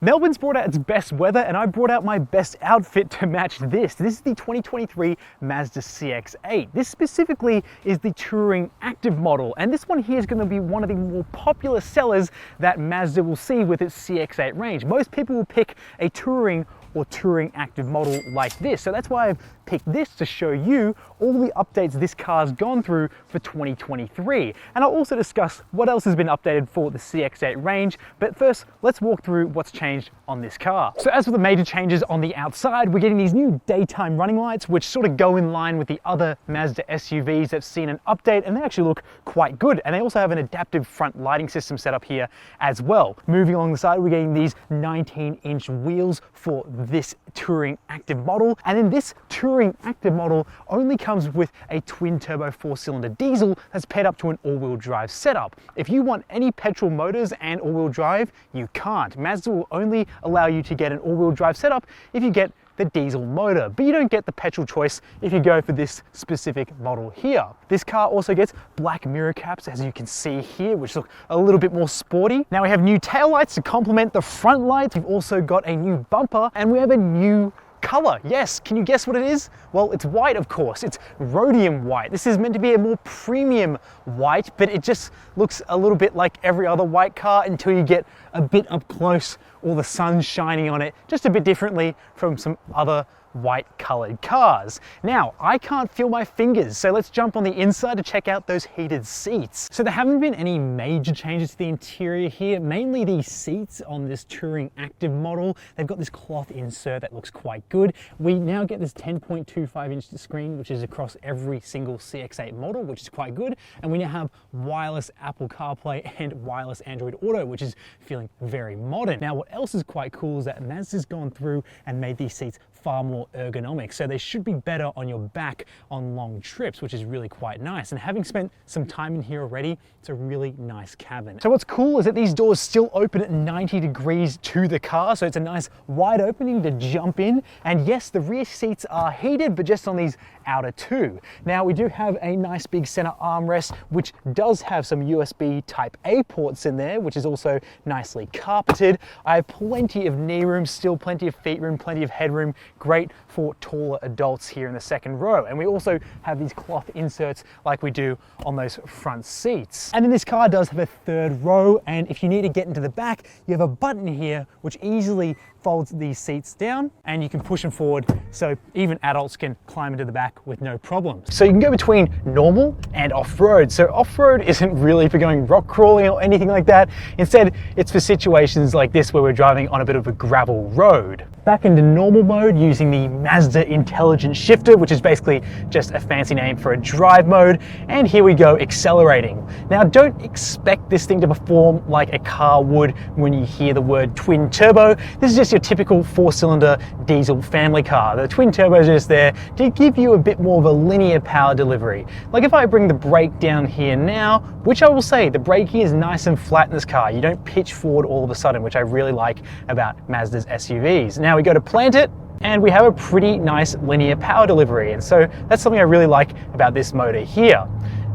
Melbourne's brought out its best weather and I brought out my best outfit to match this. This is the 2023 Mazda CX-8. This specifically is the Touring Active model, and this one here is going to be one of the more popular sellers that Mazda will see with its CX-8 range. Most people will pick a Touring or Touring Active model like this. So that's why I've picked this to show you all the updates this car's gone through for 2023. And I'll also discuss what else has been updated for the CX-8 range. But first, let's walk through what's changed on this car. So as for the major changes on the outside, we're getting these new daytime running lights, which sort of go in line with the other Mazda SUVs that've seen an update, and they actually look quite good. And they also have an adaptive front lighting system set up here as well. Moving along the side, we're getting these 19-inch wheels for this Touring Active model. And then this Touring Active model only comes with a twin-turbo 4-cylinder diesel that's paired up to an all-wheel drive setup. If you want any petrol motors and all-wheel drive, you can't. Mazda will only allow you to get an all-wheel drive setup if you get the diesel motor, but you don't get the petrol choice if you go for this specific model here. This car also gets black mirror caps, as you can see here, which look a little bit more sporty. Now we have new taillights to complement the front lights. We've also got a new bumper, and we have a new color. Yes, can you guess what it is? Well, it's white, of course. It's rhodium white. This is meant to be a more premium white, but it just looks a little bit like every other white car until you get a bit up close, or the sun's shining on it just a bit differently from some other white colored cars. Now, I can't feel my fingers, so let's jump on the inside to check out those heated seats. So there haven't been any major changes to the interior here, mainly these seats on this Touring Active model. They've got this cloth insert that looks quite good. We now get this 10.25-inch screen, which is across every single CX-8 model, which is quite good. And we now have wireless Apple CarPlay and wireless Android Auto, which is feeling very modern. Now, what else is quite cool is that Mazda's gone through and made these seats far more ergonomic, so they should be better on your back on long trips, which is really quite nice. And having spent some time in here already, it's a really nice cabin. So what's cool is that these doors still open at 90 degrees to the car, so it's a nice wide opening to jump in. And yes, the rear seats are heated, but just on these outer two. Now we do have a nice big center armrest, which does have some USB Type A ports in there, which is also nicely carpeted. I have plenty of knee room, still plenty of feet room, plenty of headroom. Great for taller adults here in the second row. And we also have these cloth inserts like we do on those front seats. And then this car does have a third row, and if you need to get into the back, you have a button here which easily folds these seats down and you can push them forward, so even adults can climb into the back with no problems. So you can go between normal and off-road. So off-road isn't really for going rock crawling or anything like that. Instead, it's for situations like this where we're driving on a bit of a gravel road. Back into normal mode using the Mazda Intelligent Shifter, which is basically just a fancy name for a drive mode. And here we go, accelerating. Now don't expect this thing to perform like a car would when you hear the word twin turbo. This is just your typical 4-cylinder diesel family car. The twin turbo is just there to give you a bit more of a linear power delivery. Like if I bring the brake down here now, which I will say, the braking is nice and flat in this car. You don't pitch forward all of a sudden, which I really like about Mazda's SUVs. Now we go to plant it, and we have a pretty nice linear power delivery. And so that's something I really like about this motor here.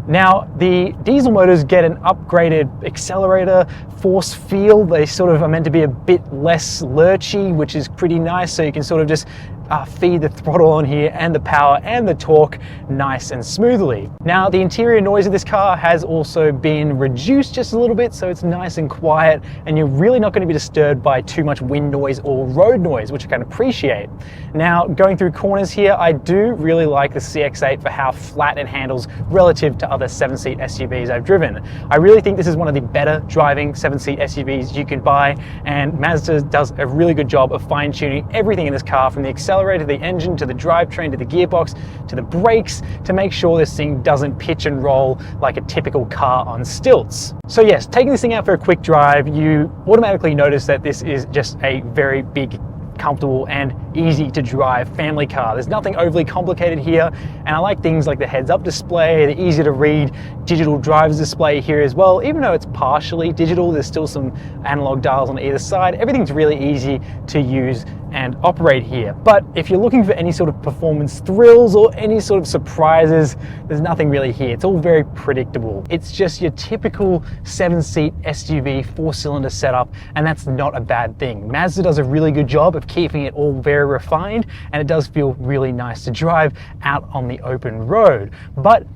Now, the diesel motors get an upgraded accelerator force field. They sort of are meant to be a bit less lurchy, which is pretty nice. So you can sort of just feed the throttle on here and the power and the torque nice and smoothly. Now, the interior noise of this car has also been reduced just a little bit, so it's nice and quiet, and you're really not going to be disturbed by too much wind noise or road noise, which I can appreciate. Now, going through corners here, I do really like the CX-8 for how flat it handles relative to other 7-seat SUVs I've driven. I really think this is one of the better driving 7-seat SUVs you could buy, and Mazda does a really good job of fine-tuning everything in this car, from the accelerator, to the engine, to the drivetrain, to the gearbox, to the brakes, to make sure this thing doesn't pitch and roll like a typical car on stilts. So yes, taking this thing out for a quick drive, you automatically notice that this is just a very big, comfortable and easy to drive family car. There's nothing overly complicated here, and I like things like the heads-up display, the easy to read digital driver's display here as well. Even though it's partially digital, there's still some analog dials on either side. Everything's really easy to use and operate here. But if you're looking for any sort of performance thrills or any sort of surprises, there's nothing really here. It's all very predictable. It's just your typical 7-seat SUV 4-cylinder setup, and that's not a bad thing. Mazda does a really good job of keeping it all very refined, and it does feel really nice to drive out on the open road. But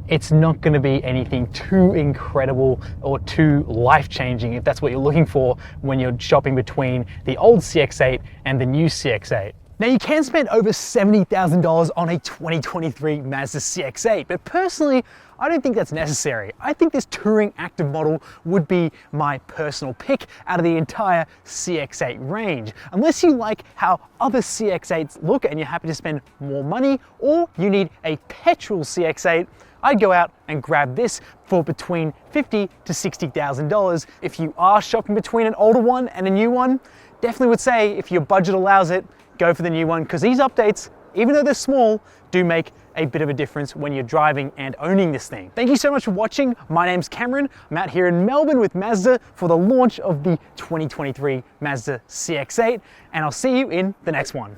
it's not going to be anything too incredible or too life-changing if that's what you're looking for when you're shopping between the old CX-8 and the new CX-8. Now, you can spend over $70,000 on a 2023 Mazda CX-8, but personally, I don't think that's necessary. I think this touring active model would be my personal pick out of the entire CX-8 range. Unless you like how other CX-8s look and you're happy to spend more money, or you need a petrol CX-8, I'd go out and grab this for between $50,000 to $60,000. If you are shopping between an older one and a new one, definitely would say if your budget allows it, go for the new one, because these updates, even though they're small, do make a bit of a difference when you're driving and owning this thing. Thank you so much for watching. My name's Cameron. I'm out here in Melbourne with Mazda for the launch of the 2023 Mazda CX-8, and I'll see you in the next one.